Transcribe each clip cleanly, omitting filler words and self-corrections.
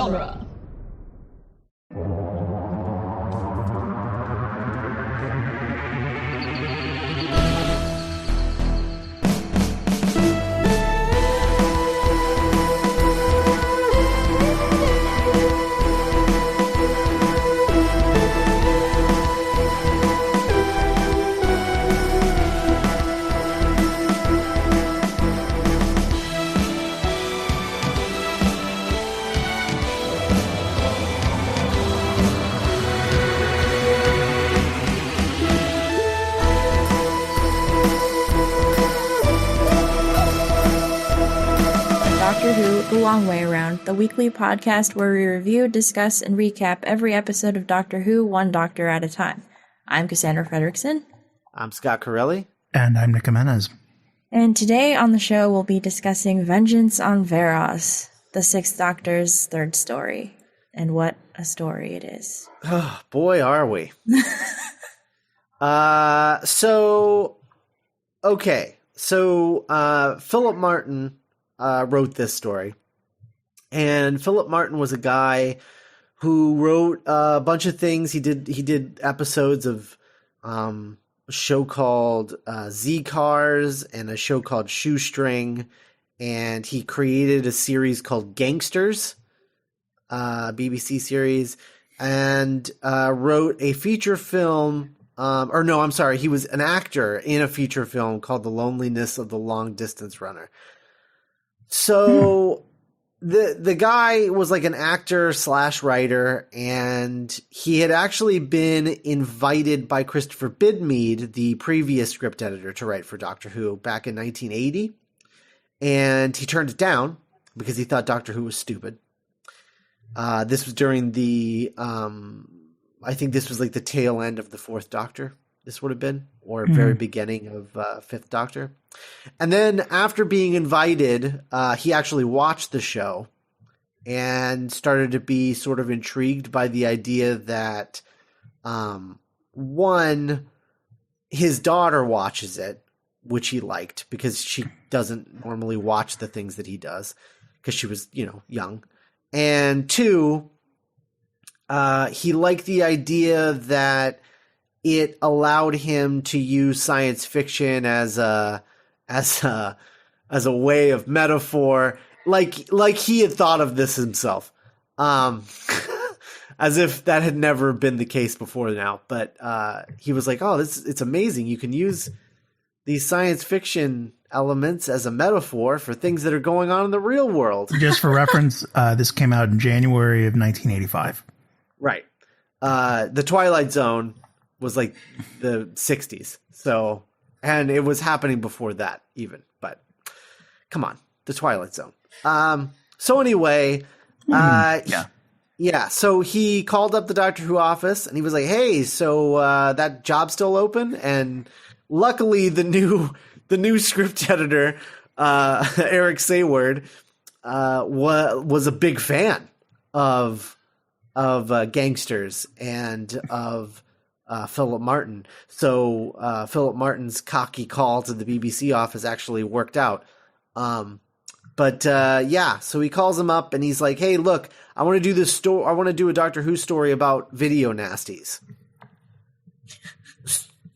genre. Doctor Who, The Long Way Around, the weekly podcast where we review, discuss, and recap every episode of Doctor Who, one doctor at a time. I'm Cassandra Fredrickson. I'm Scott Corelli. And I'm Nick Jimenez. And today on the show, we'll be discussing Vengeance on Varos, the Sixth Doctor's third story. And what a story it is. Oh, boy, are we. Philip Martin wrote this story. And Philip Martin was a guy who wrote a bunch of things. He did episodes of a show called Z-Cars and a show called Shoestring. And he created a series called Gangsters, BBC series, and wrote a feature film. He was an actor in a feature film called The Loneliness of the Long Distance Runner. So the guy was like an actor / writer, and he had actually been invited by Christopher Bidmead, the previous script editor, to write for Doctor Who back in 1980. And he turned it down because he thought Doctor Who was stupid. This was during the, I think this was like the tail end of the Fourth Doctor. This would have been, or very beginning of Fifth Doctor. And then after being invited, he actually watched the show and started to be sort of intrigued by the idea that, one, his daughter watches it, which he liked because she doesn't normally watch the things that he does because she was, young. And two, he liked the idea that it allowed him to use science fiction as a way of metaphor, like he had thought of this himself, as if that had never been the case before now. But he was like, "Oh, it's amazing! You can use these science fiction elements as a metaphor for things that are going on in the real world." Just for reference, this came out in January of 1985. Right. The Twilight Zone was like the 60s. So, and it was happening before that even, but come on, the Twilight Zone. So anyway, so he called up the Doctor Who office and he was like, "Hey, so, that job's still open?" And luckily the new script editor, Eric Sayward, was a big fan of Gangsters and of Philip Martin. So Philip Martin's cocky call to the BBC office actually worked out. So he calls him up and he's like, "Hey, look, I want to do this story. I want to do a Doctor Who story about video nasties."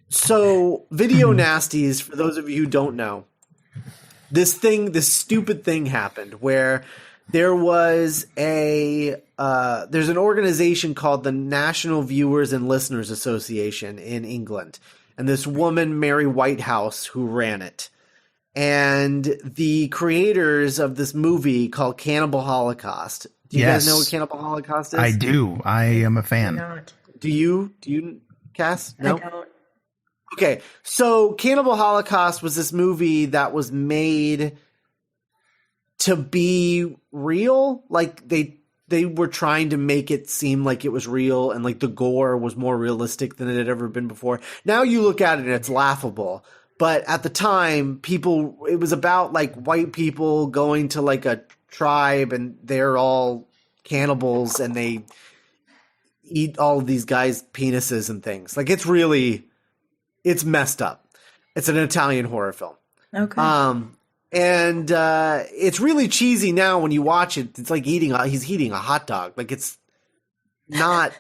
So video nasties, for those of you who don't know, this stupid thing happened where there was there's an organization called the National Viewers and Listeners Association in England. And this woman, Mary Whitehouse, who ran it. And the creators of this movie called Cannibal Holocaust. Do you guys know what Cannibal Holocaust is? I do. I am a fan. Do you, Cass? No? I don't. Okay. So Cannibal Holocaust was this movie that was made to be real. Like they were trying to make it seem like it was real, and like the gore was more realistic than it had ever been before. Now you look at it and it's laughable. But at the time, it was about like white people going to like a tribe and they're all cannibals and they eat all of these guys' penises and things. Like it's messed up. It's an Italian horror film. Okay. And it's really cheesy now when you watch it. It's like he's eating a hot dog. Like it's not.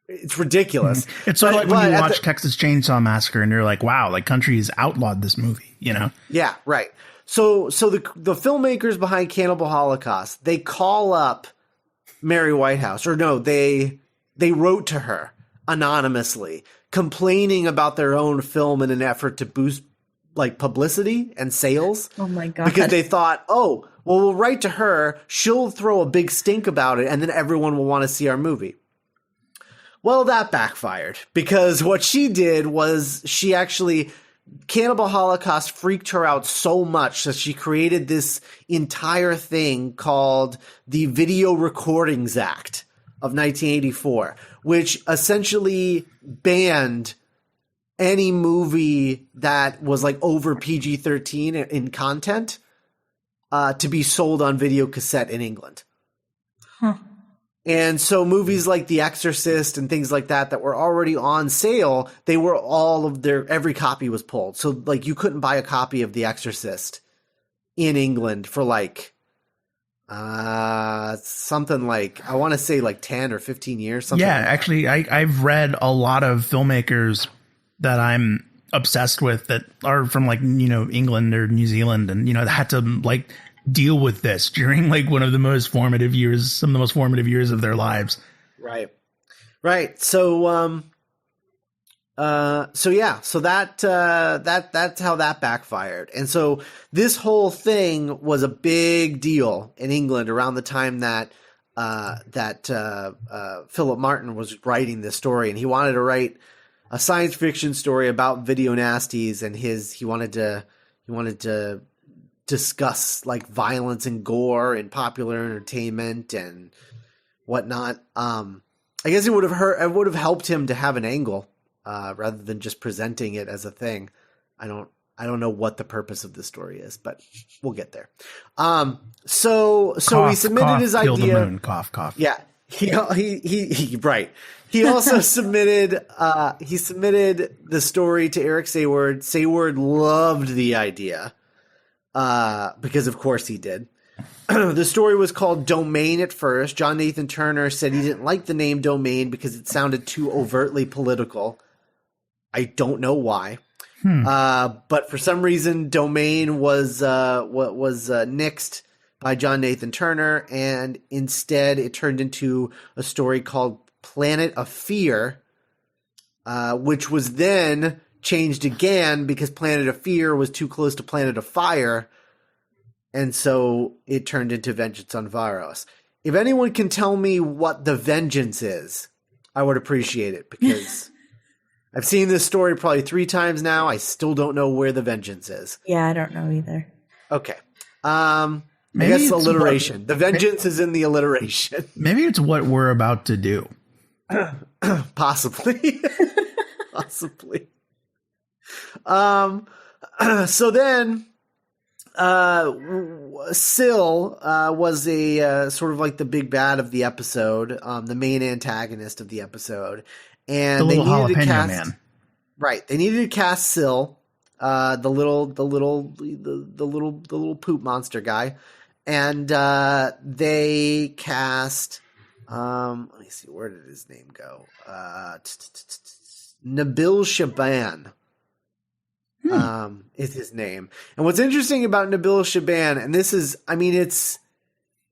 It's ridiculous. It's sort of like when you watch Texas Chainsaw Massacre and you're like, wow, like country's outlawed this movie, you know? Yeah, right. So the filmmakers behind Cannibal Holocaust, they call up Mary Whitehouse, or no, they wrote to her anonymously, complaining about their own film in an effort to boost like publicity and sales. Oh my God. Because they thought, oh, well, we'll write to her. She'll throw a big stink about it, and then everyone will want to see our movie. Well, that backfired because what she did was Cannibal Holocaust freaked her out so much that she created this entire thing called the Video Recordings Act of 1984, which essentially banned any movie that was like over PG-13 in content to be sold on video cassette in England. Huh. And so movies like The Exorcist and things like that were already on sale, every copy was pulled. So like you couldn't buy a copy of The Exorcist in England for like something like, I want to say like 10 or 15 years. Something Yeah, like that. actually I've read a lot of filmmakers that I'm obsessed with that are from like, you know, England or New Zealand, and, you know, had to like deal with this during like one of the most formative years, some of the most formative years of their lives. Right. Right. So that's how that backfired. And so this whole thing was a big deal in England around the time that Philip Martin was writing this story, and he wanted to write a science fiction story about video nasties, and he wanted to discuss like violence and gore in popular entertainment and whatnot. I guess it would have helped him to have an angle rather than just presenting it as a thing. I don't know what the purpose of this story is, but we'll get there. So he submitted his kill idea. The moon, cough, cough. Yeah. He right. He also submitted the story to Eric Sayward. Sayward loved the idea. Because of course he did. The story was called Domain at first. John Nathan Turner said he didn't like the name Domain because it sounded too overtly political. I don't know why. But for some reason, Domain was nixed by John Nathan Turner, and instead it turned into a story called Planet of Fear, which was then changed again because Planet of Fear was too close to Planet of Fire, and so it turned into Vengeance on Varos. If anyone can tell me what the vengeance is, I would appreciate it, because I've seen this story probably 3 times now. I still don't know where the vengeance is. Yeah, I don't know either. Okay. I guess alliteration. The vengeance is in the alliteration. Maybe it's what we're about to do. Possibly. Possibly. So then, Syl was a sort of like the big bad of the episode, the main antagonist of the episode, and they needed to cast man. Right. They needed to cast Syl, the little poop monster guy, and they cast. Let me see, where did his name go? Nabil Shaban. Is his name. And what's interesting about Nabil Shaban, and this is, I mean, it's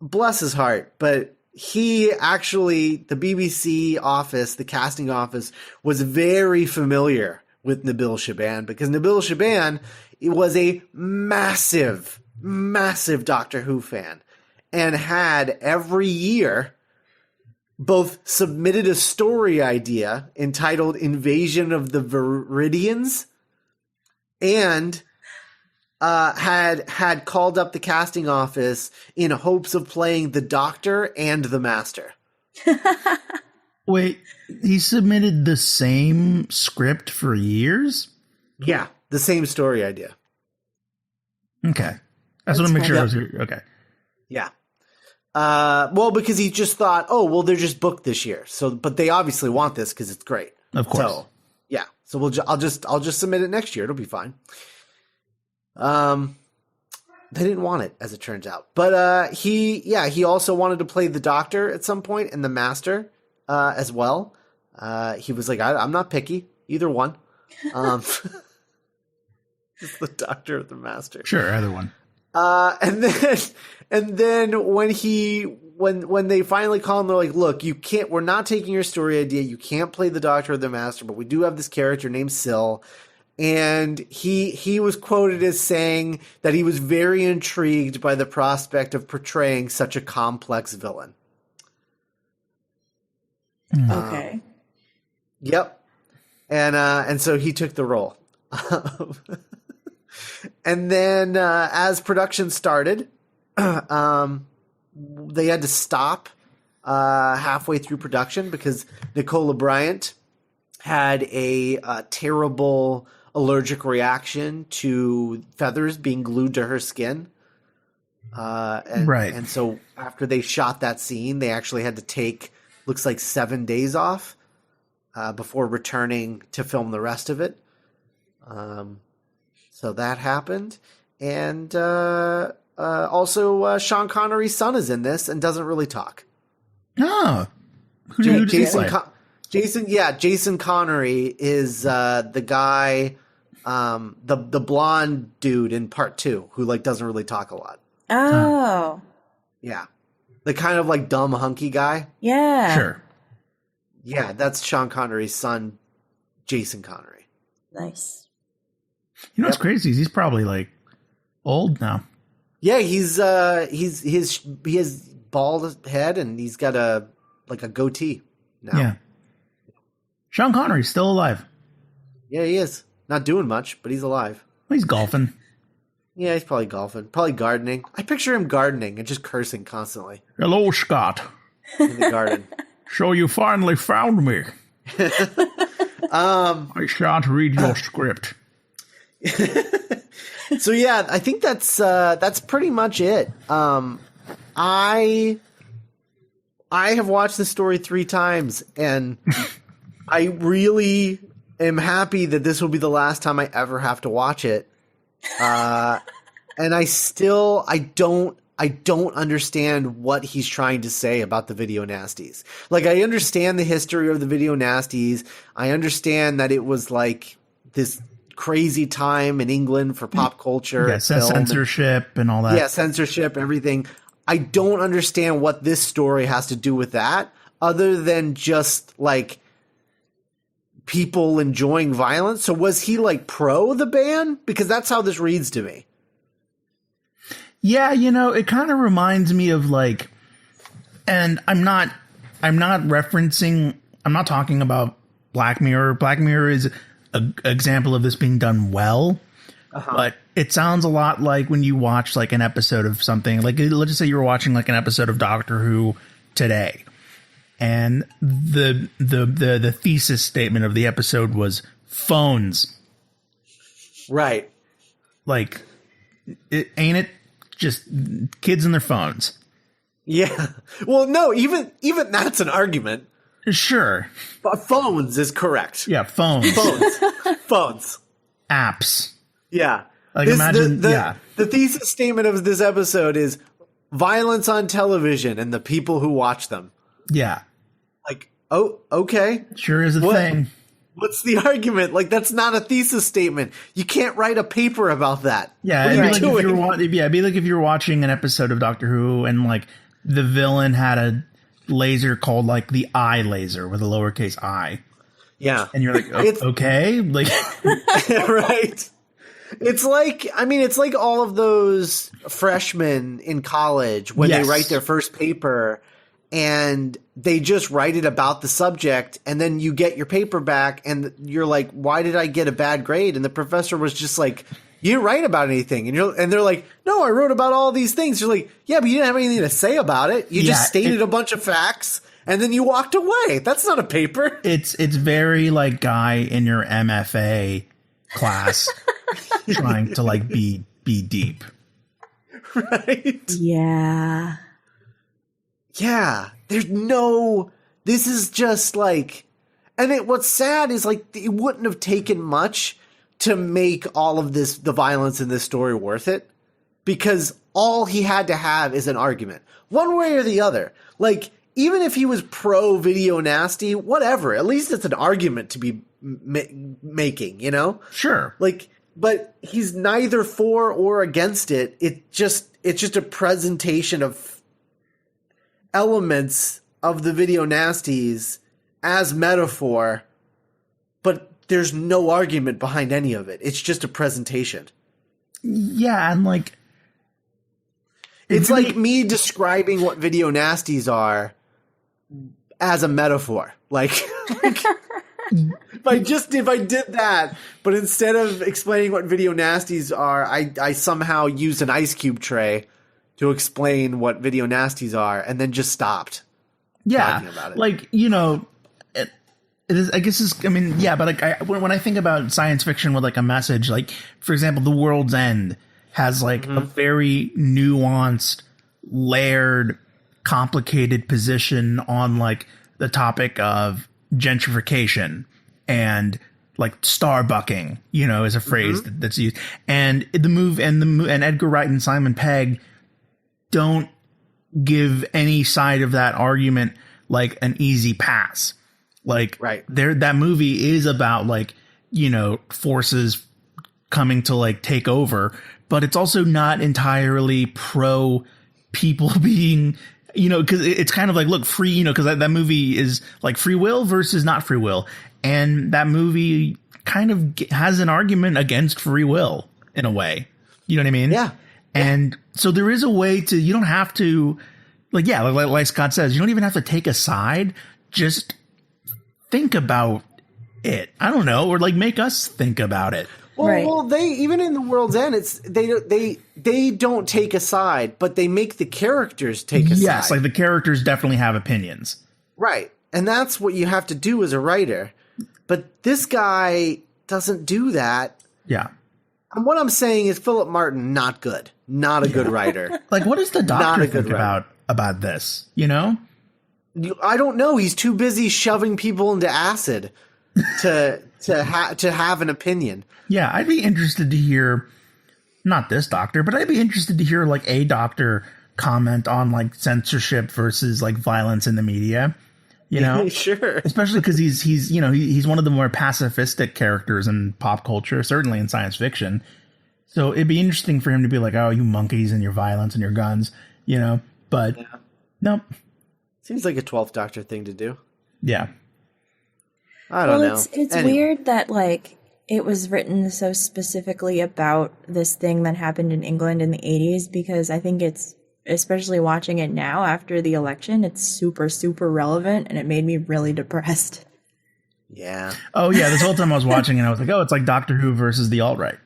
bless his heart, but he actually, the BBC office, the casting office, was very familiar with Nabil Shaban, because Nabil Shaban was a massive, massive Doctor Who fan, and had every year both submitted a story idea entitled Invasion of the Viridians, and had called up the casting office in hopes of playing the Doctor and the Master. Wait, he submitted the same script for years? Yeah, the same story idea. Okay. I just want to make sure I was here. Okay. Yeah. Well, because he just thought, oh, well, they're just booked this year. So, but they obviously want this because it's great. Of course. So, yeah. So I'll just submit it next year. It'll be fine. They didn't want it, as it turns out. But he also wanted to play the Doctor at some point and the Master as well. He was like, I'm not picky, either one. It's the Doctor or the Master. Sure, either one. And then when they finally call him, they're like, look, we're not taking your story idea. You can't play the Doctor or the Master, but we do have this character named Syl. And he was quoted as saying that he was very intrigued by the prospect of portraying such a complex villain. Okay. Yep. And so he took the role. And then as production started, they had to stop halfway through production because Nicola Bryant had a terrible allergic reaction to feathers being glued to her skin. And so after they shot that scene, they actually had to take, looks like 7 days off before returning to film the rest of it. So that happened. And also Sean Connery's son is in this and doesn't really talk. Oh. Jason Connery is the guy, the blonde dude in part 2 who like doesn't really talk a lot. Oh. Yeah. The kind of like dumb hunky guy. Yeah. Sure. Yeah, that's Sean Connery's son, Jason Connery. Nice. You know what's crazy? He's probably like old now. Yeah, he has bald head and he's got a goatee now. Yeah. Sean Connery's still alive. Yeah, he is. Not doing much, but he's alive. He's golfing. Yeah, he's probably golfing. Probably gardening. I picture him gardening and just cursing constantly. Hello, Scott. In the garden. So you finally found me. I shan't read your script. So yeah, I think that's pretty much it. I have watched the story 3 times, and I really am happy that this will be the last time I ever have to watch it. And I don't understand what he's trying to say about the video nasties. Like, I understand the history of the video nasties. I understand that it was like this crazy time in England for pop culture. Yeah, censorship and all that. Yeah, censorship, everything. I don't understand what this story has to do with that, other than just like people enjoying violence. So was he like pro the ban? Because that's how this reads to me. Yeah, you know, it kind of reminds me of like, and I'm not talking about Black Mirror. Black Mirror is an example of this being done well, but it sounds a lot like when you watch like an episode of something, like let's just say you were watching like an episode of Doctor Who today, and the thesis statement of the episode was phones. Right. Like, ain't it just kids and their phones? Yeah. Well, no, even that's an argument. Sure. But phones is correct. Yeah, phones. Phones. Apps. Yeah. Like, imagine, the thesis statement of this episode is violence on television and the people who watch them. Yeah. Like, oh, okay. Sure is a thing. What's the argument? Like, that's not a thesis statement. You can't write a paper about that. Yeah, it'd be like if you were watching an episode of Doctor Who and like the villain had a laser called like the eye laser with a lowercase I. Yeah. And you're like, okay, like right. It's like all of those freshmen in college when they write their first paper and they just write it about the subject, and then you get your paper back and you're like, why did I get a bad grade? And the professor was just like, you didn't write about anything. And they're like, no, I wrote about all these things. You're like, yeah, but you didn't have anything to say about it. You just stated a bunch of facts and then you walked away. That's not a paper. It's very like guy in your MFA class trying to like be deep. Right? Yeah. Yeah. This is just like, and what's sad is like, it wouldn't have taken much to make all of this, the violence in this story worth it. because all he had to have is an argument, one way or the other. Like, even if he was pro video nasty, whatever, at least it's an argument to be making, you know? Sure. Like, but he's neither for or against it. It's just a presentation of elements of the video nasties as metaphor, but there's no argument behind any of it. It's just a presentation. Yeah, and like it's like me describing what video nasties are as a metaphor. Like if I did that, but instead of explaining what video nasties are, I somehow used an ice cube tray to explain what video nasties are, and then just stopped. Yeah, about it. Like, you know, it is. I guess it's. I mean, yeah, but like when I think about science fiction with like a message, like for example, The World's End has like a very nuanced, layered, complicated position on like the topic of gentrification and like starbucking, you know, is a phrase that's used. And and Edgar Wright and Simon Pegg don't give any side of that argument like an easy pass. Like that movie is about like, you know, forces coming to like take over, but it's also not entirely pro people being, you know, because it's kind of like, look, free, you know, because that movie is like free will versus not free will. And that movie kind of has an argument against free will in a way. You know what I mean? Yeah. And so there is a way to, you don't have to, like, yeah, like Scott says, you don't even have to take a side. Just think about it. I don't know, or like make us think about it. Well, they even in The World's End, it's they don't take a side, but they make the characters take a side. Yes, like the characters definitely have opinions. Right, and that's what you have to do as a writer. But this guy doesn't do that. Yeah. And what I'm saying is Philip Martin, not good. Not a good writer. Like, what does the Doctor think about this? You know? I don't know. He's too busy shoving people into acid to have an opinion. Yeah, I'd be interested to hear, not this doctor, but I'd be interested to hear like a doctor comment on like censorship versus like violence in the media. You know, sure. Especially because he's you know he's one of the more pacifistic characters in pop culture, certainly in science fiction. So it'd be interesting for him to be like, "Oh, you monkeys and your violence and your guns," you know. But nope. Seems like a 12th Doctor thing to do. Yeah. I don't know. It's weird that like it was written so specifically about this thing that happened in England in the 80s, because I think it's, especially watching it now after the election, it's super, super relevant, and it made me really depressed. Yeah. Oh, yeah. This whole time I was watching and I was like, oh, it's like Doctor Who versus the alt-right.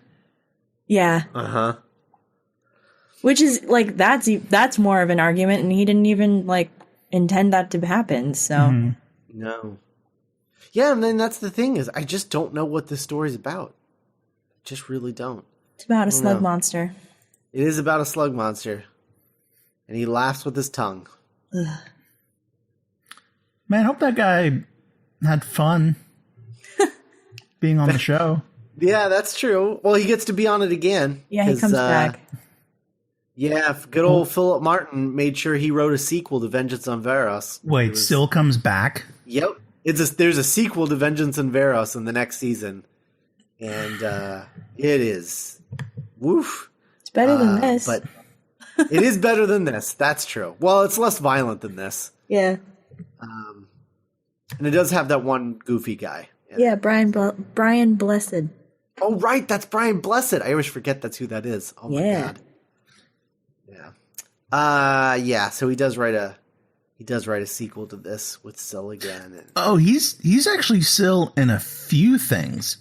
Yeah. Uh-huh. Which is like, that's more of an argument, and he didn't even like intend that to happen. So no. Yeah, and then that's the thing is I just don't know what this story's about. Just really don't. It's about a slug monster. It is about a slug monster. And he laughs with his tongue. Ugh. Man, I hope that guy had fun being on the show. Yeah, that's true. Well, he gets to be on it again. Yeah, he comes back. Yeah, good old Philip Martin made sure he wrote a sequel to Vengeance on Varos. Wait, still comes back? Yep. There's a sequel to Vengeance on Varos in the next season. And it is woof. It's better than this. But it is better than this. That's true. Well, it's less violent than this. Yeah. And it does have that one goofy guy. Yeah, Brian Blessed. Oh, right. That's Brian Blessed. I always forget that's who that is. Oh, my God. Yeah. Yeah. So he does write a sequel to this with Syl again. And, he's actually Syl in a few things.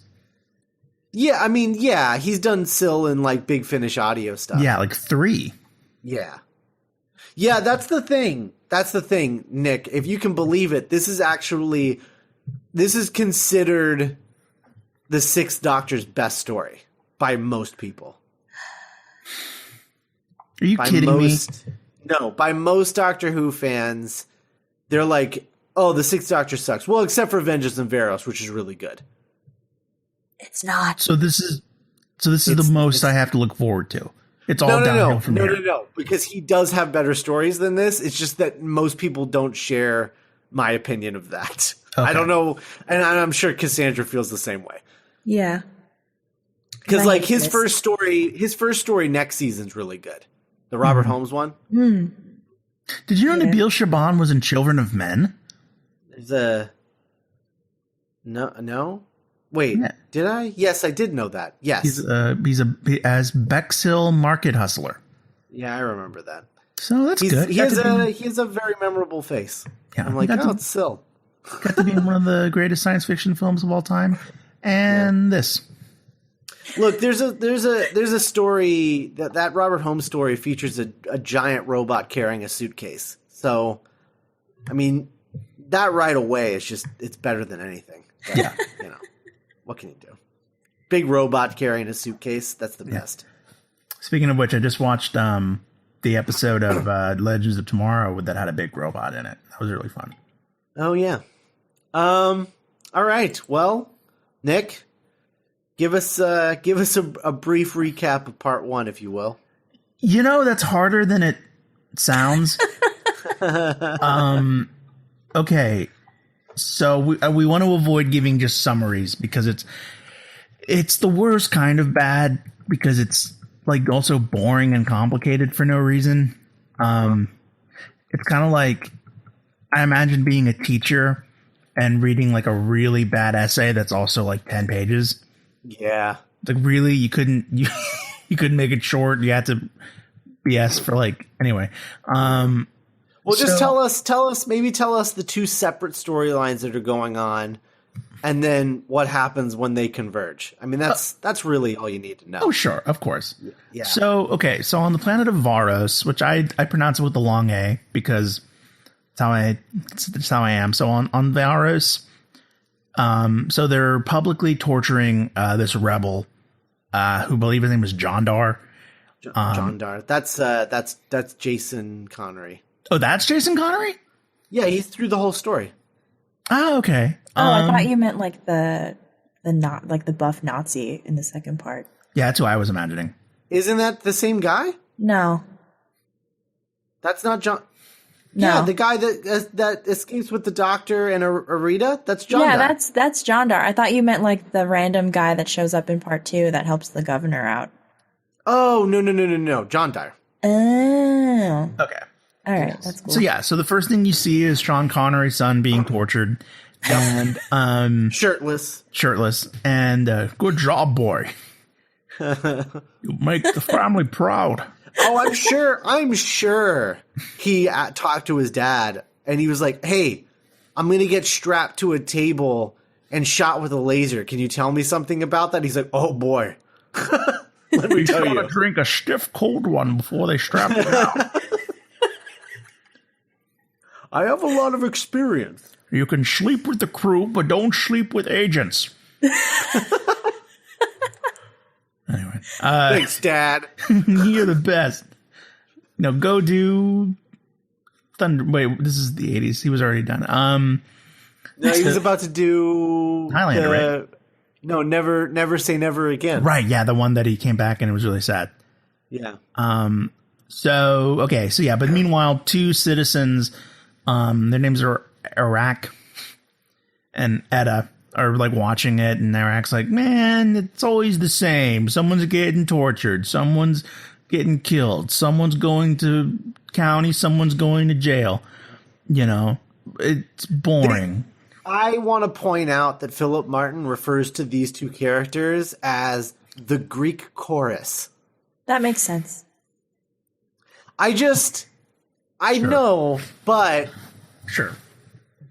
Yeah. I mean, yeah, he's done Syl in like Big Finish audio stuff. Yeah. Like 3. Yeah. Yeah. That's the thing. Nick, if you can believe it, this is considered the Sixth Doctor's best story by most people. Are you kidding me? No, by most Doctor Who fans, they're like, oh, the Sixth Doctor sucks. Well, except for Vengeance and Varos, which is really good. It's not. So this is the most I have to look forward to. It's all downhill from here. No, because he does have better stories than this. It's just that most people don't share my opinion of that. Okay. I don't know, and I'm sure Cassandra feels the same way. Yeah. Because like his first story next season's really good. The Robert Holmes one. Did you know Nabil Shaban was in Children of Men? There's a no. Wait, did I? Yes, I did know that. Yes, he's as Bexhill Market Hustler. Yeah, I remember that. So that's good. He has a very memorable face. Yeah, I'm like, it's Syl. Got to be in one of the greatest science fiction films of all time, and this. Look, there's a story that Robert Holmes story features a giant robot carrying a suitcase. So, I mean, that right away is it's better than anything. But, yeah, what can you do? Big robot carrying a suitcase. That's the best. Speaking of which, I just watched the episode of Legends of Tomorrow that had a big robot in it. That was really fun. Oh yeah. All right. Well, Nick, give us a brief recap of part 1, if you will. That's harder than it sounds. Okay. So we want to avoid giving just summaries because it's the worst kind of bad because it's like also boring and complicated for no reason. It's kind of like I imagine being a teacher and reading like a really bad essay that's also like 10 pages. Yeah. Like really you couldn't make it short. You had to BS for anyway. Well, just tell us the 2 separate storylines that are going on, and then what happens when they converge. I mean, that's really all you need to know. Oh, sure, of course. Yeah. So on the planet of Varos, which I pronounce it with the long A because that's how I am. So on Varos, so they're publicly torturing this rebel, who believe his name was John Dar. John Dar. That's Jason Connery. Oh, that's Jason Connery? Yeah, he's through the whole story. Oh, okay. I thought you meant like the buff Nazi in the second part. Yeah, that's who I was imagining. Isn't that the same guy? No. That's not John. No. Yeah, the guy that escapes with the doctor and Arita. That's John. Yeah, Dar. that's John Dar. I thought you meant like the random guy that shows up in part 2 that helps the governor out. Oh no, John Dar. Oh. Okay. All right, that's cool. So the first thing you see is Sean Connery's son being tortured, and shirtless, and good job, boy. You make the family proud. Oh, I'm sure he talked to his dad, and he was like, "Hey, I'm going to get strapped to a table and shot with a laser. Can you tell me something about that?" He's like, "Oh boy, let me tell you. Gotta drink a stiff cold one before they strap you down." I have a lot of experience. You can sleep with the crew, but don't sleep with agents. Anyway. Thanks, Dad. You're the best. Now go do Thunder. Wait, this is the 80s. He was already done. No, he was about to do Highlander, right? No, never say never again. Right, yeah, the one that he came back and it was really sad. Yeah. But meanwhile, 2 citizens, their names are Iraq and Etta, are like watching it, and Iraq's like, man, it's always the same. Someone's getting tortured, someone's getting killed, someone's going to county, someone's going to jail. It's boring. I want to point out that Philip Martin refers to these 2 characters as the Greek chorus. That makes sense. I know, but sure,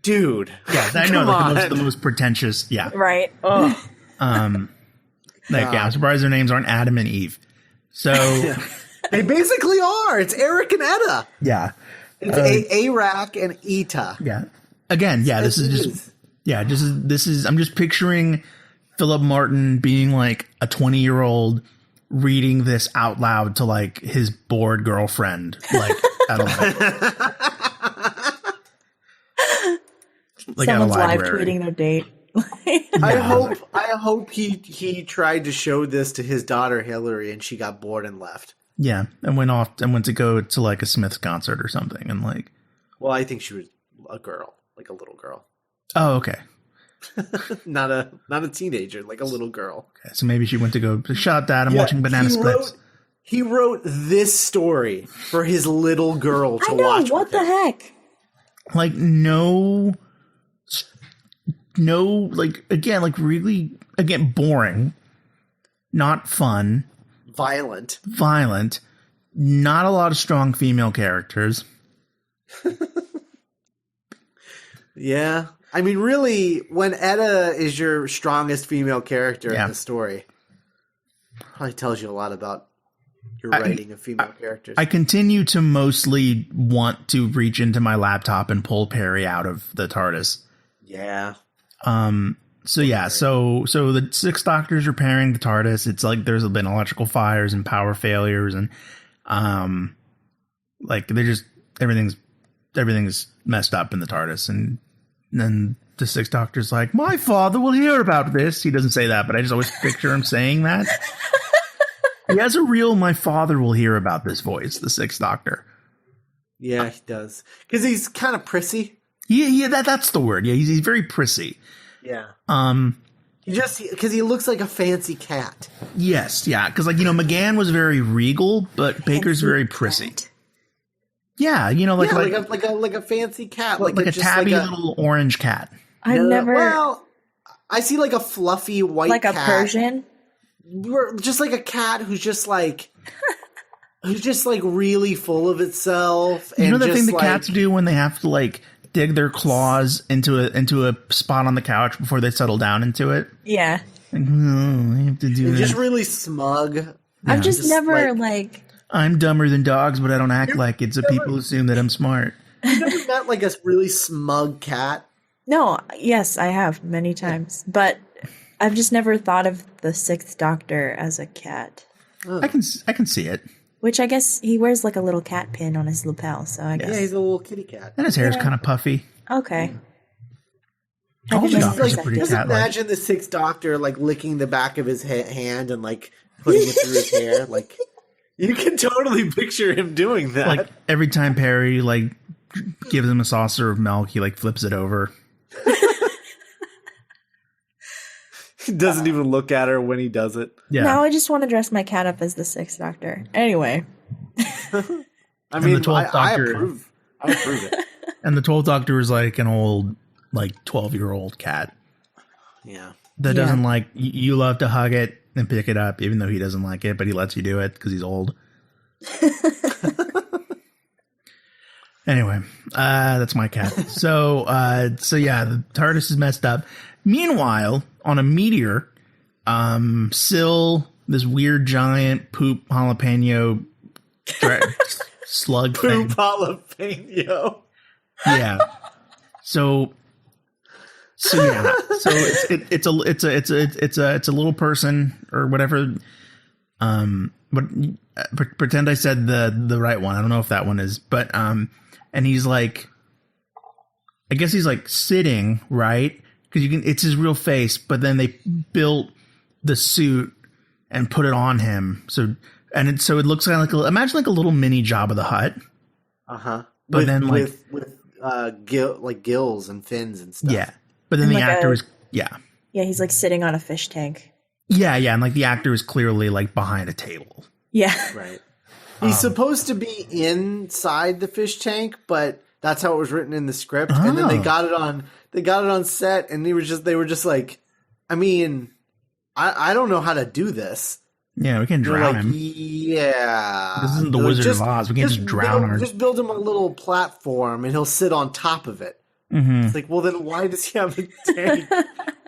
dude. Yeah, I know the most pretentious. Yeah, right. I'm surprised their names aren't Adam and Eve. So they basically are. It's Eric and Etta. Yeah, it's Arak and Eta. Yeah. Again, yeah. This is. I'm just picturing Philip Martin being like a 20-year-old reading this out loud to like his bored girlfriend, like at a someone's live tweeting their date. I hope he tried to show this to his daughter Hillary and she got bored and left. Yeah, and went to go to like a Smiths concert or something, and like. Well, I think she was a girl, like a little girl. Oh, okay. not a teenager, like a little girl. Okay, so maybe she went to go. Shut up, Dad. I'm watching Banana Splits. He wrote this story for his little girl to watch. What the heck? Like no, like again, like really, again, boring, not fun, violent, not a lot of strong female characters. Yeah. I mean, really, when Etta is your strongest female character in the story, probably tells you a lot about your writing of female characters. I continue to mostly want to reach into my laptop and pull Peri out of the TARDIS. Yeah. So the 6 Doctors repairing the TARDIS. It's like there's been electrical fires and power failures, and like they're just everything's messed up in the TARDIS, and then the 6 Doctor's like, my father will hear about this. He doesn't say that, but I just always picture him saying that. He has a real my father will hear about this voice, the 6th Doctor. Yeah, he does. Because he's kind of prissy. Yeah, that's the word. Yeah, he's very prissy. Yeah. Because he looks like a fancy cat. Yes, yeah. Because, like, McGann was very regal, but Baker's very prissy. Yeah, like a fancy cat, like a tabby little orange cat. Well, I see like a fluffy white cat. Like a Persian? Just like a cat who's just like really full of itself. You know the thing that cats do when they have to like dig their claws into a spot on the couch before they settle down into it? Yeah. Like, I have to do They're it. Just really smug. I've just never like I'm dumber than dogs, but I don't act like it, so people assume that I'm smart. You never met like a really smug cat? No, yes, I have many times, but I've just never thought of the 6th Doctor as a cat. Oh. I can see it. Which I guess he wears like a little cat pin on his lapel, so I guess. Yeah, he's a little kitty cat. And his hair's kind of puffy. Okay. All the Doctors are pretty Just cat-like. imagine the 6th Doctor like licking the back of his hand and like putting it through his hair. Like you can totally picture him doing that. Like every time Peri like gives him a saucer of milk, he like flips it over. He doesn't even look at her when he does it. Yeah. Now I just want to dress my cat up as the 6th Doctor. Anyway. I mean, I approve it. And the 12th Doctor is like an old, like 12-year-old cat. Yeah. That doesn't like, you love to hug it and pick it up, even though he doesn't like it, but he lets you do it because he's old. Anyway, that's my cat. So yeah, the TARDIS is messed up. Meanwhile, on a meteor, Syl, this weird giant poop jalapeno slug Poop thing. jalapeno. Yeah. So yeah. So it's a little person or whatever. But pretend I said the right one. I don't know if that one is, but and he's like, I guess he's like sitting, right? Because it's his real face, but then they built the suit and put it on him. So it looks kind of like imagine like a little mini Jabba the Hutt. But then with gills and fins and stuff. Yeah. But then and the like actor is Yeah, he's like sitting on a fish tank. Yeah, and like the actor is clearly like behind a table. Yeah. Right. He's supposed to be inside the fish tank, but that's how it was written in the script. Oh. And then they got it on set, and they were just like, I mean, I don't know how to do this. Yeah, we can drown him. Yeah. This isn't the Wizard of Oz. We can't just drown him. Just build him a little platform, and he'll sit on top of it. Mm-hmm. It's like, well, then why does he have a tank?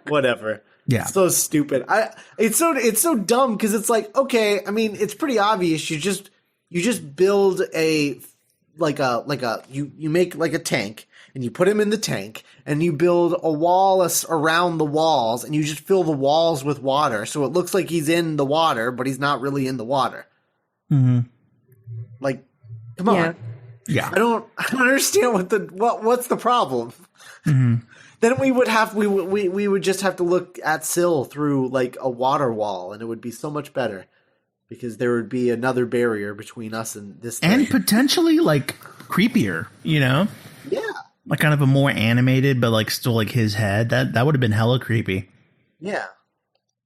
Whatever. Yeah. So stupid. It's so dumb because it's like, okay, I mean, it's pretty obvious. You just build you make like a tank, and you put him in the tank, and you build a wall around the walls, and you just fill the walls with water, so it looks like he's in the water, but he's not really in the water. Mm-hmm. Like, come on. Yeah. I don't understand what's the problem. Mm-hmm. Then we would just have to look at Syl through like a water wall, and it would be so much better. because there would be another barrier between us and this thing. And potentially, like, creepier, you know? Yeah. Like, kind of a more animated, but, like, still, like, his head. That would have been hella creepy. Yeah.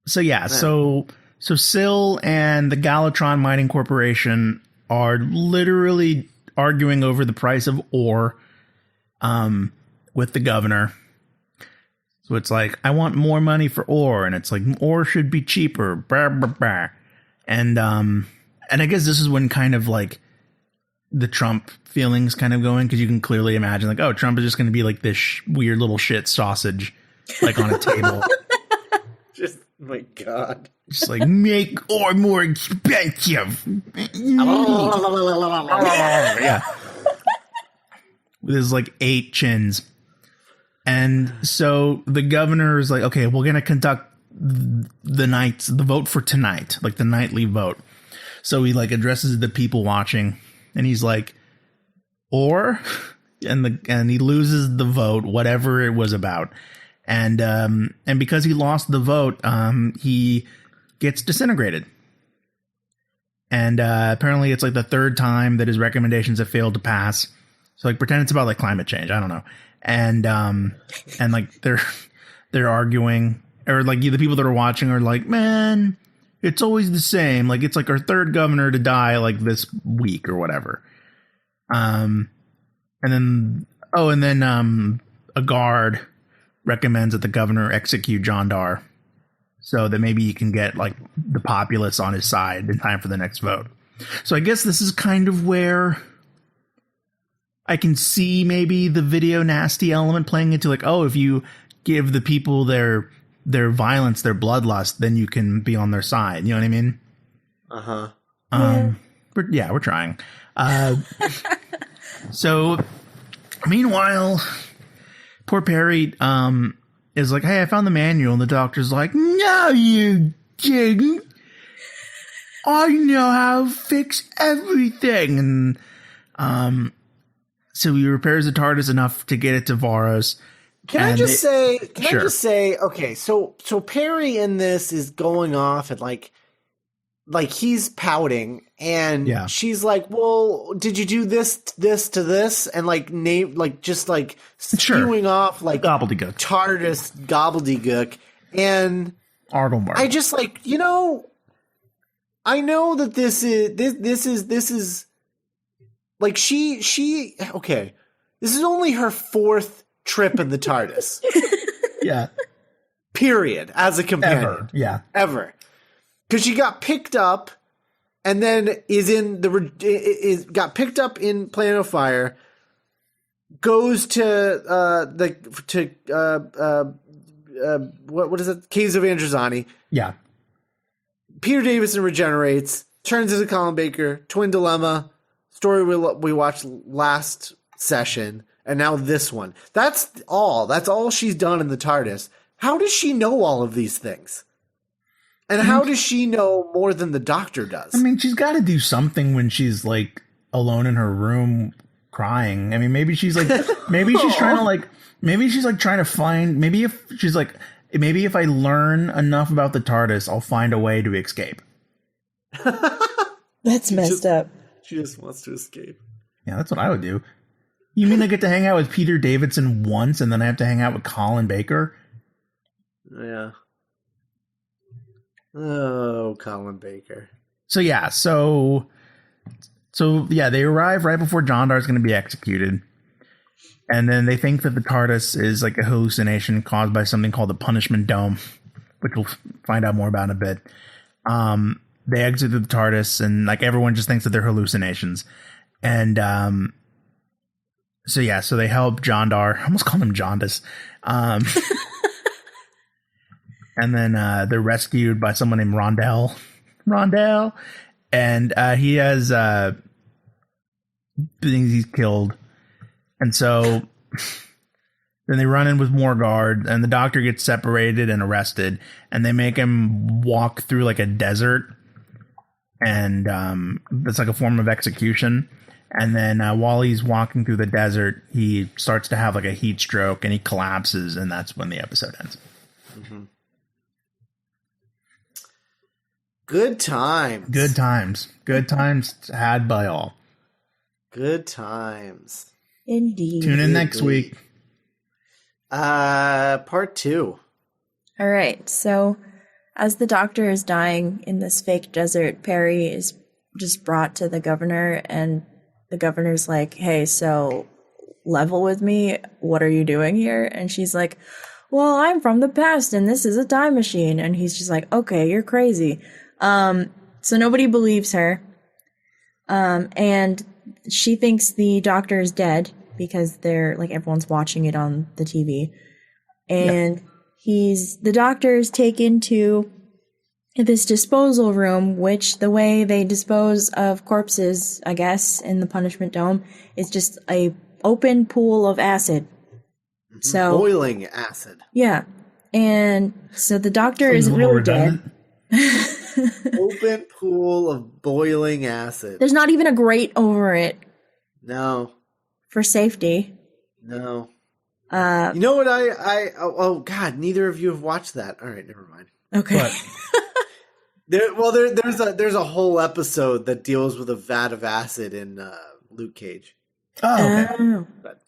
So, yeah, so Syl and the Galatron Mining Corporation are literally arguing over the price of ore with the governor. So it's like, I want more money for ore, and it's like, ore should be cheaper. Blah, blah, blah. And I guess this is when kind of like the Trump feelings kind of going, because you can clearly imagine like, oh, Trump is just going to be like this weird little shit sausage like on a table. Just, my God. Just like, make ore more expensive. Yeah. With his like 8 chins. And so the governor is like, okay, we're going to conduct the vote for tonight, like the nightly vote. So he like addresses the people watching, and he's like, or, and he loses the vote, whatever it was about. And because he lost the vote, he gets disintegrated. And apparently it's like the 3rd time that his recommendations have failed to pass. So like pretend it's about like climate change. I don't know. And like they're arguing, or like the people that are watching are like, man, it's always the same. Like it's like our 3rd governor to die like this week or whatever. And then a guard recommends that the governor execute John Dar so that maybe he can get like the populace on his side in time for the next vote. So I guess this is kind of where I can see maybe the video nasty element playing into like, oh, if you give the people their violence, their bloodlust, then you can be on their side. You know what I mean? Uh-huh. But yeah, we're trying. So meanwhile, poor Peri is like, hey, I found the manual. And the doctor's like, no, you didn't. I know how to fix everything. And so he repairs the TARDIS enough to get it to Varos. Can I just say, okay, so Peri in this is going off and like he's pouting, and she's like, well, did you do this to this? And like just like spewing off like gobbledygook. TARDIS gobbledygook. And Arglemark. I just like, I know that this is like she okay. This is only her 4th trip in the TARDIS. Yeah. Period. As a companion. Ever. Yeah. Ever. Because she got picked up, and then got picked up in Planet of Fire, goes to what is it? Caves of Androzani. Yeah. Peter Davison regenerates, turns into Colin Baker, Twin Dilemma, story we watched last session, and now this one. That's all she's done in the TARDIS. How does she know all of these things? And how does she know more than the Doctor does? I mean, she's got to do something when she's like alone in her room crying. I mean, maybe she's like, maybe she's trying to like, maybe she's like trying to find, maybe if she's like, maybe if I learn enough about the TARDIS, I'll find a way to escape. That's messed up. She just wants to escape. Yeah, that's what I would do. You mean I get to hang out with Peter Davidson once, and then I have to hang out with Colin Baker? Yeah. Oh, Colin Baker. So yeah, so yeah, they arrive right before John Dar is going to be executed, and then they think that the TARDIS is like a hallucination caused by something called the Punishment Dome, which we'll find out more about in a bit. They exit the TARDIS, and like everyone just thinks that they're hallucinations, and so yeah, so they help John Dar. I almost called him Jaundice. And then they're rescued by someone named Rondell. And he has things he's killed. And so then they run in with more guards, and the Doctor gets separated and arrested, and they make him walk through like a desert. And it's like a form of execution. And then while he's walking through the desert, he starts to have like a heat stroke, and he collapses, and that's when the episode ends. Mm-hmm. Good times. Good times. Good times had by all. Good times. Indeed. Tune in next week. Part 2. All right. So, as the doctor is dying in this fake desert, Peri is just brought to the governor, and the governor's like, "Hey, so level with me. What are you doing here?" And she's like, "Well, I'm from the past, and this is a time machine." And he's just like, "Okay, you're crazy." So nobody believes her. And she thinks the doctor is dead because they're like everyone's watching it on the TV. And the doctor is taken to this disposal room, which the way they dispose of corpses, I guess, in the punishment dome is just a open pool of acid. So boiling acid. Yeah. And so the doctor isn't really dead. Open pool of boiling acid. There's not even a grate over it. No. For safety. No. You know what oh God, neither of you have watched that. All right, never mind. Okay. There's a whole episode that deals with a vat of acid in Luke Cage. Oh, okay. But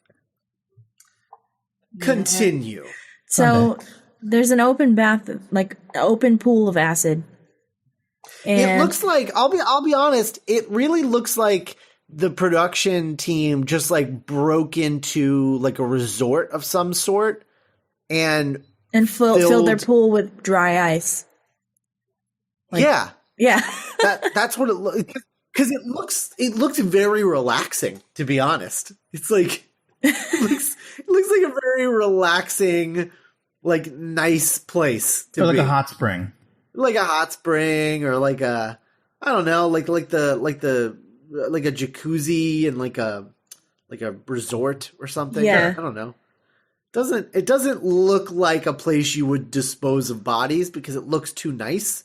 continue. So there's an open bath, like open pool of acid. And it looks like I'll be honest. It really looks like the production team just like broke into like a resort of some sort and filled their pool with dry ice. Like, yeah. That's what it looks, because it looks very relaxing. To be honest, it's like it looks like a very relaxing, like nice place to or like be. a hot spring. Like a hot spring, or like a, I don't know, like a jacuzzi and like a resort or something. Yeah. I don't know. It doesn't look like a place you would dispose of bodies because it looks too nice.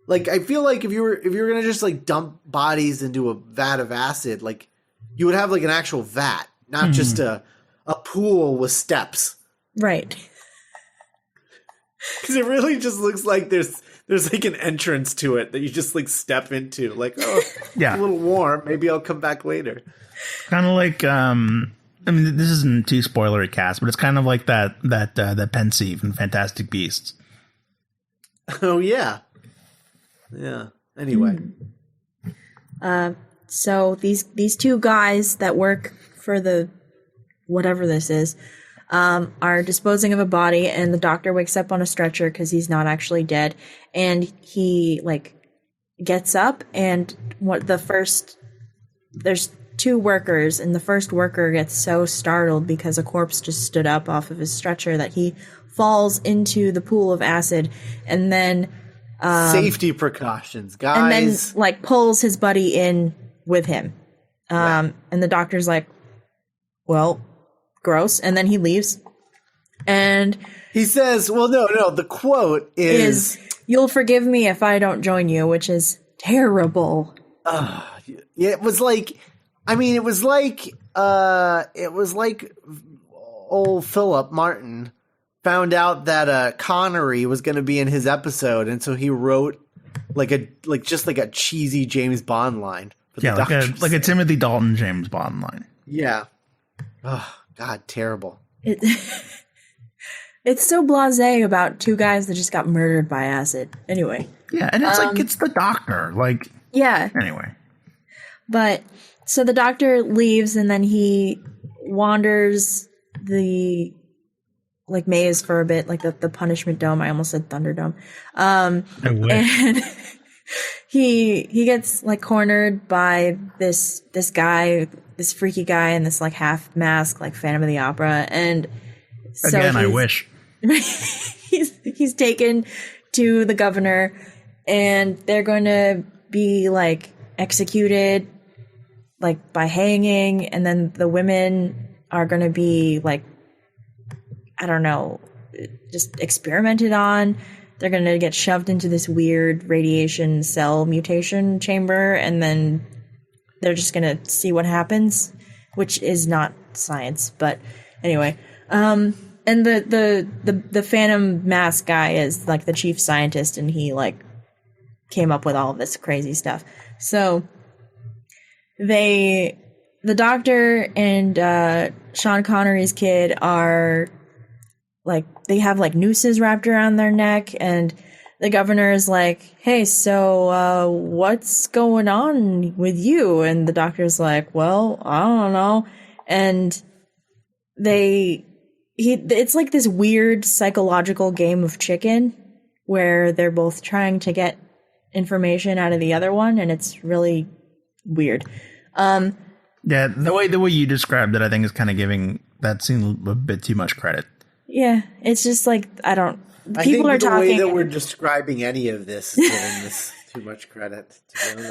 Like I feel like if you were gonna just like dump bodies into a vat of acid, like you would have like an actual vat, not just a pool with steps. Right. Because it really just looks like there's like an entrance to it that you just like step into. Like, oh, yeah, it's a little warm. Maybe I'll come back later. Kind of like, I mean, this isn't too spoilery cast, but it's kind of like that Pensieve in Fantastic Beasts. Oh yeah, yeah. Anyway, so these two guys that work for the whatever this is. Are disposing of a body, and the doctor wakes up on a stretcher because he's not actually dead, and he like gets up, and there's two workers, and the first worker gets so startled because a corpse just stood up off of his stretcher that he falls into the pool of acid, and then safety precautions, guys, and then like pulls his buddy in with him, and the doctor's like, well, gross, and then he leaves, and he says, well, no, the quote is "You'll forgive me if I don't join you," which is terrible. Yeah, it was like old Philip Martin found out that Connery was going to be in his episode, and so he wrote like a cheesy James Bond line for the doctor, like a Timothy Dalton James Bond line. Yeah. Oh God, terrible. It's so blasé about two guys that just got murdered by acid. Anyway. Yeah, and it's like it's the doctor. Like, yeah. Anyway. But so the doctor leaves, and then he wanders the like maze for a bit, like the punishment dome. I almost said Thunderdome. I wish. And he gets like cornered by this guy, this freaky guy in this like half mask, like Phantom of the Opera, and so again, I wish. he's taken to the governor, and they're going to be like executed, like by hanging, and then the women are going to be like, I don't know, just experimented on. They're going to get shoved into this weird radiation cell mutation chamber, and then they're just going to see what happens, which is not science. But anyway, and the Phantom Mask guy is like the chief scientist, and he like came up with all of this crazy stuff. So the doctor and Sean Connery's kid are like, they have like nooses wrapped around their neck, and the governor is like, hey, so what's going on with you? And the doctor's like, well, I don't know. And it's like this weird psychological game of chicken where they're both trying to get information out of the other one, and it's really weird. Yeah, the way you described it, I think is kind of giving that scene a bit too much credit. Yeah, it's just like, I think the talking. way that we're describing any of this is giving this too much credit, to be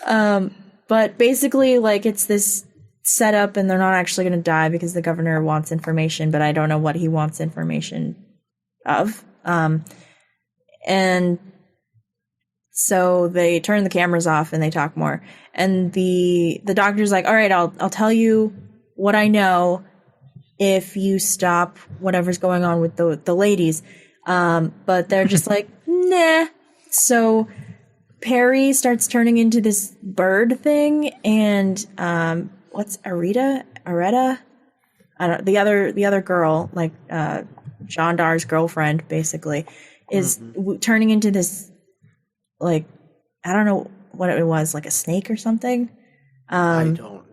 honest. But basically, like, it's this setup, and they're not actually going to die because the governor wants information, but I don't know what he wants information of. And so they turn the cameras off and they talk more. And the doctor's like, all right, I'll tell you what I know if you stop whatever's going on with the ladies. But they're just like, nah. So Peri starts turning into this bird thing, and what's Areta? I don't, the other girl, like Jean Dar's girlfriend, basically, is turning into this, like, I don't know what it was, like a snake or something. I don't know.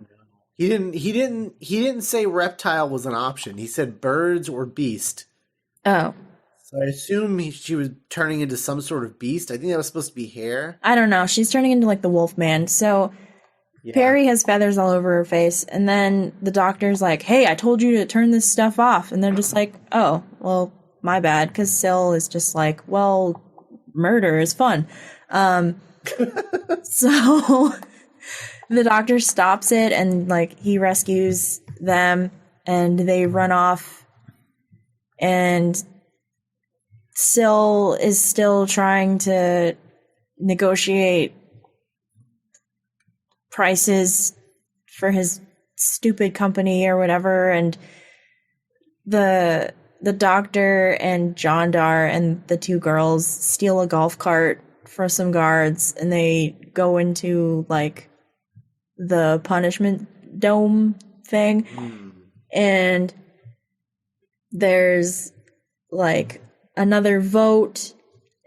He didn't say reptile was an option. He said birds or beast. Oh. So I assume she was turning into some sort of beast. I think that was supposed to be hair. I don't know. She's turning into like the wolf man. So yeah. Peri has feathers all over her face, and then the doctor's like, hey, I told you to turn this stuff off. And they're just like, oh, well, my bad. Because Syl is just like, well, murder is fun. So the doctor stops it, and like he rescues them, and they run off, and Syl is still trying to negotiate prices for his stupid company or whatever, and the doctor and John Dar and the two girls steal a golf cart for some guards, and they go into like the punishment dome thing, and there's like another vote,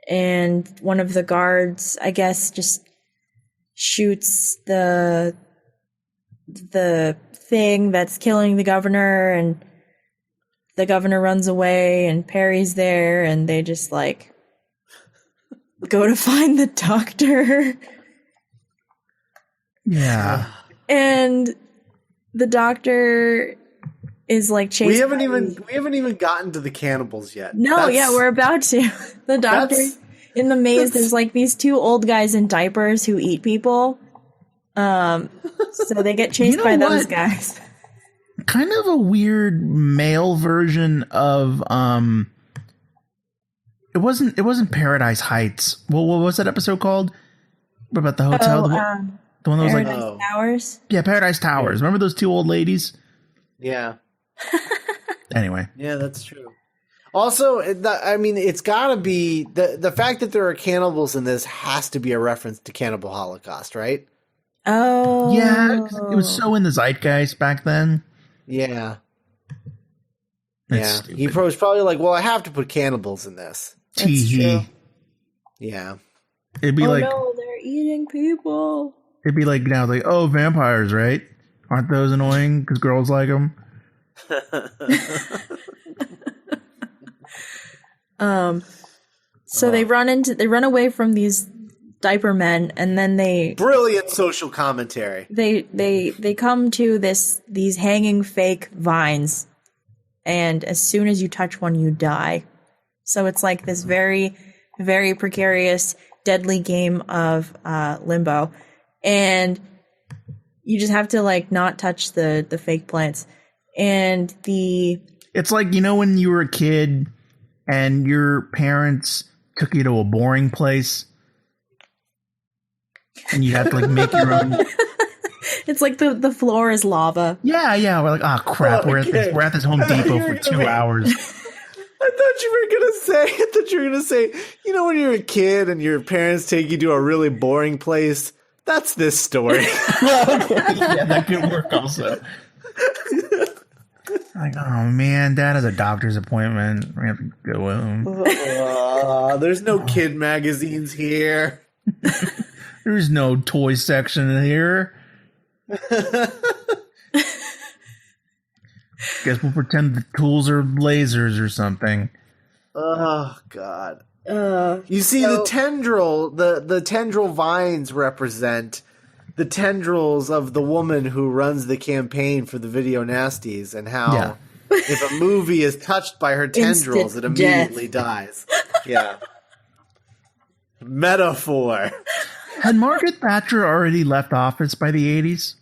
and one of the guards, I guess, just shoots the thing that's killing the governor, and the governor runs away, and Peri's there, and they just like go to find the doctor. Yeah. And the doctor is like chasing. We haven't even gotten to the cannibals yet. No, yeah, we're about to. The doctor in the maze. There's like these two old guys in diapers who eat people. So they get chased by those guys. Kind of a weird male version of It wasn't Paradise Heights. What was that episode called? What about the hotel? The one that was like Paradise Towers. Yeah, Paradise Towers. Remember those two old ladies? Yeah. Anyway. Yeah, that's true. Also, I mean, it's got to be the fact that there are cannibals in this has to be a reference to Cannibal Holocaust, right? Oh, yeah, it was so in the zeitgeist back then. Yeah. That's yeah, he was probably like, "Well, I have to put cannibals in this." That's true. Yeah, it'd be like, no, they're eating people. It'd be like now, like, oh, vampires, right? Aren't those annoying because girls like them? So they run away from these diaper men, and then brilliant social commentary. They come to these hanging fake vines, and as soon as you touch one, you die. So it's like this very, very precarious, deadly game of limbo, and you just have to like not touch the fake plants. And it's like, you know, when you were a kid and your parents took you to a boring place and you had to like make your own. It's like the floor is lava. Yeah. We're like, oh crap, we're at this Home Depot for 2 hours. I thought you were gonna say, you know, when you're a kid and your parents take you to a really boring place, that's this story. Yeah, that could work also. Like, oh man, Dad has a doctor's appointment. We have to go home. There's no kid magazines here. There's no toy section here. Guess we'll pretend the tools are lasers or something. Oh God. You see, the tendril vines represent the tendrils of the woman who runs the campaign for the Video Nasties, and how if a movie is touched by her tendrils, it immediately dies. Yeah. Metaphor. Had Margaret Thatcher already left office by the 80s?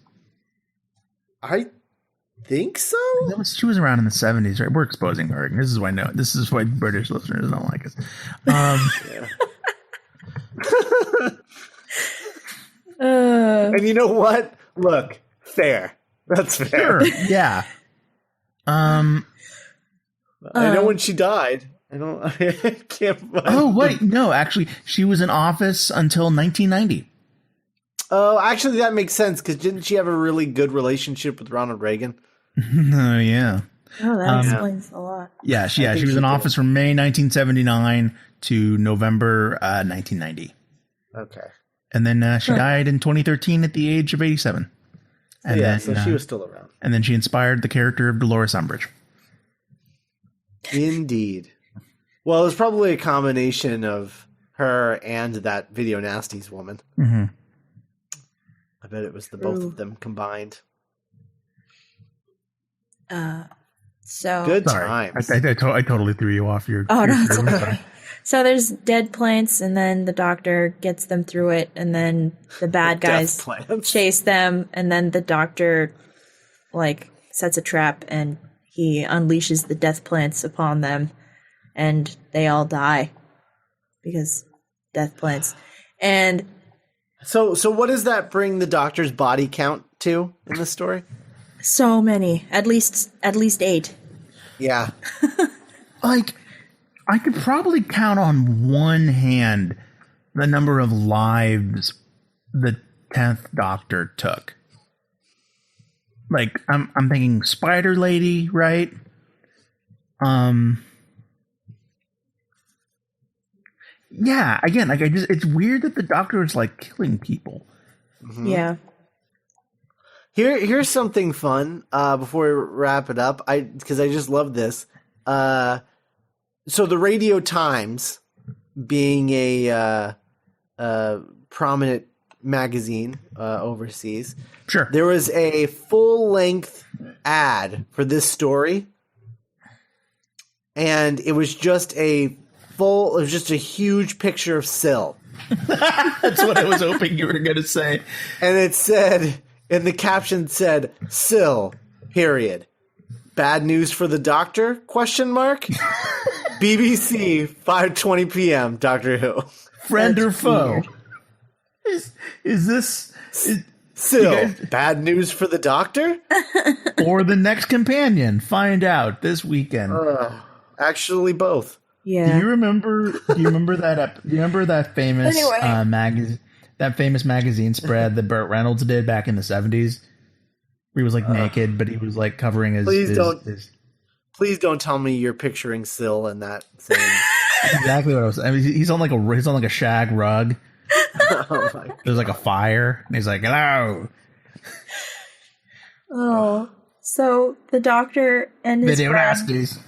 I think so. She was around in the 70s, right? We're exposing her. This is why British listeners don't like us. And you know what? Look, fair. That's fair. Sure, yeah. I know when she died. I can't. Oh wait, no. Actually, she was in office until 1990. Oh, actually, that makes sense because didn't she have a really good relationship with Ronald Reagan? Oh yeah. Oh, that explains a lot. Yeah, she was in office from May 1979 to November 1990. Okay. And then she died in 2013 at the age of 87. And yeah, then, so she was still around. And then she inspired the character of Dolores Umbridge. Indeed. Well, it was probably a combination of her and that Video Nasties woman. Mm-hmm. I bet it was the both of them combined. So good Sorry. times. I totally threw you off your. Oh, no, your it's train. okay. So there's dead plants, and then the doctor gets them through it, and then the bad guys chase them, and then the doctor, sets a trap, and he unleashes the death plants upon them, and they all die because death plants. And so what does that bring the doctor's body count to in this story? so many, at least 8. Yeah. I could probably count on one hand the number of lives the 10th Doctor took. I'm thinking Spider Lady, right? Yeah, again, it's weird that the Doctor is killing people. Mm-hmm. Yeah. Here's something fun before we wrap it up. Because I just love this. So the Radio Times, being a prominent magazine overseas, Sure. there was a full-length ad for this story, and it was just a huge picture of Syl. That's what I was hoping you were going to say. And it said, and the caption said, Syl, period. Bad news for the Doctor? Question mark. BBC, 5:20 p.m. Doctor Who. Friend or foe? Is this Syl, bad news for the Doctor? or the next companion? Find out this weekend. Actually, both. Yeah. Do you remember that? Do you remember that famous magazine? That famous magazine spread that Burt Reynolds did back in the 70s? Where he was naked, but he was covering his. Please don't tell me you're picturing Syl in that same. Exactly what I was. I mean, he's on a shag rug. Oh my God. There's a fire, and he's like, "Hello." Oh, so the Doctor and his Video friend nasties.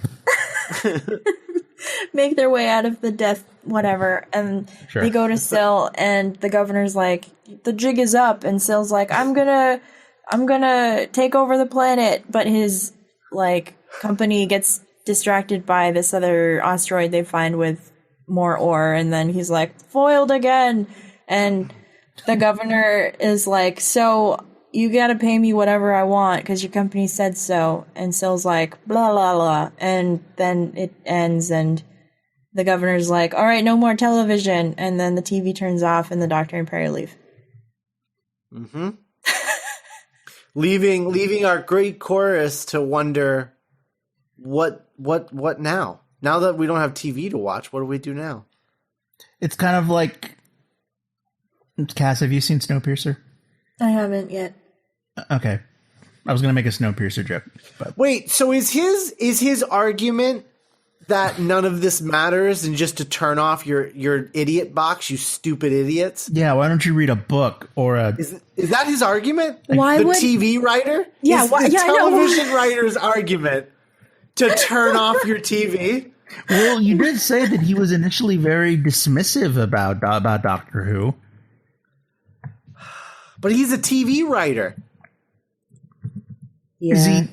make their way out of the death whatever, and Sure. they go to Syl, and the governor's like, the jig is up, and Syl's like, I'm gonna take over the planet, but his company gets distracted by this other asteroid they find with more ore, and then he's like, foiled again, and the governor is like, so you gotta pay me whatever I want because your company said so. And Syl's like, blah, blah, blah. And then it ends, and the governor's like, all right, no more television. And then the TV turns off, and the Doctor and Peri leave. Mm-hmm. leaving our great chorus to wonder what now? Now that we don't have TV to watch, what do we do now? It's kind of like, Cass, have you seen Snowpiercer? I haven't yet. Okay. I was going to make a Snowpiercer joke. But Wait, so is his argument that none of this matters and just to turn off your idiot box, you stupid idiots? yeah, why don't you read a book or a... Is that his argument? Why the would TV writer? Yeah, is why, the yeah, I know. television writer's argument to turn off your TV? Well, you did say that he was initially very dismissive about Doctor Who. But he's a TV writer. Yeah. Is he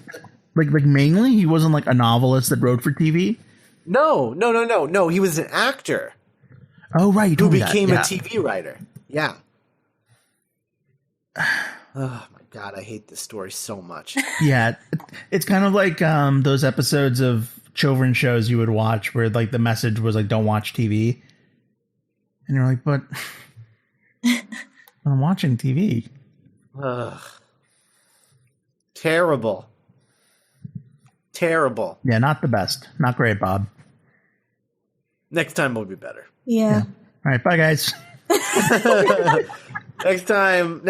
like mainly? He wasn't like a novelist that wrote for TV. No. He was an actor Oh, right, you who told me that. became Yeah. a TV writer. Yeah. Oh my God, I hate this story so much. Yeah, it's kind of like those episodes of children's shows you would watch where like the message was like, "Don't watch TV," and you're like, "But I'm watching TV." Ugh. Terrible. Yeah, not the best. Not great, Bob. Next time will be better. Yeah. All right, bye, guys. Next time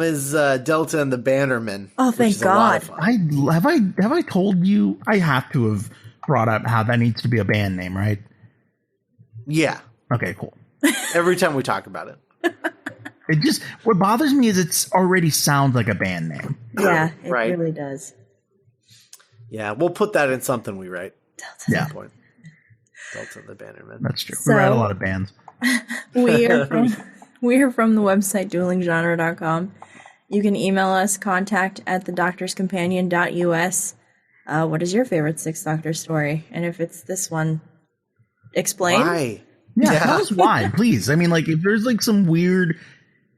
is Delta and the Bannermen. Oh, which thank is a lot of God. fun. Have I told you? I have to have brought up how that needs to be a band name, right? Yeah. Okay, cool. Every time we talk about it. It just, what bothers me is it already sounds like a band name. Yeah, it Right. really does. Yeah, we'll put that in something we write. Yeah, Point. Delta and the Bannermen. that's true. So- We write a lot of bands. We are from the website duelinggenre.com. You can email us, contact@thedoctorscompanion.us. What is your favorite Sixth Doctor story? And if it's this one, explain. Why? Yeah, Yeah. tell us why, please. I mean, like, if there's like some weird,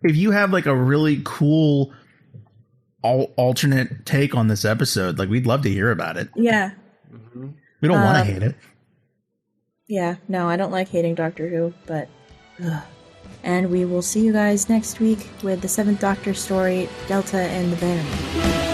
if you have like a really cool alternate take on this episode, like, we'd love to hear about it. Yeah. We don't want to hate it. Yeah, no, I don't like hating Doctor Who, but... Ugh. And we will see you guys next week with the Seventh Doctor story, Delta and the Bannerman.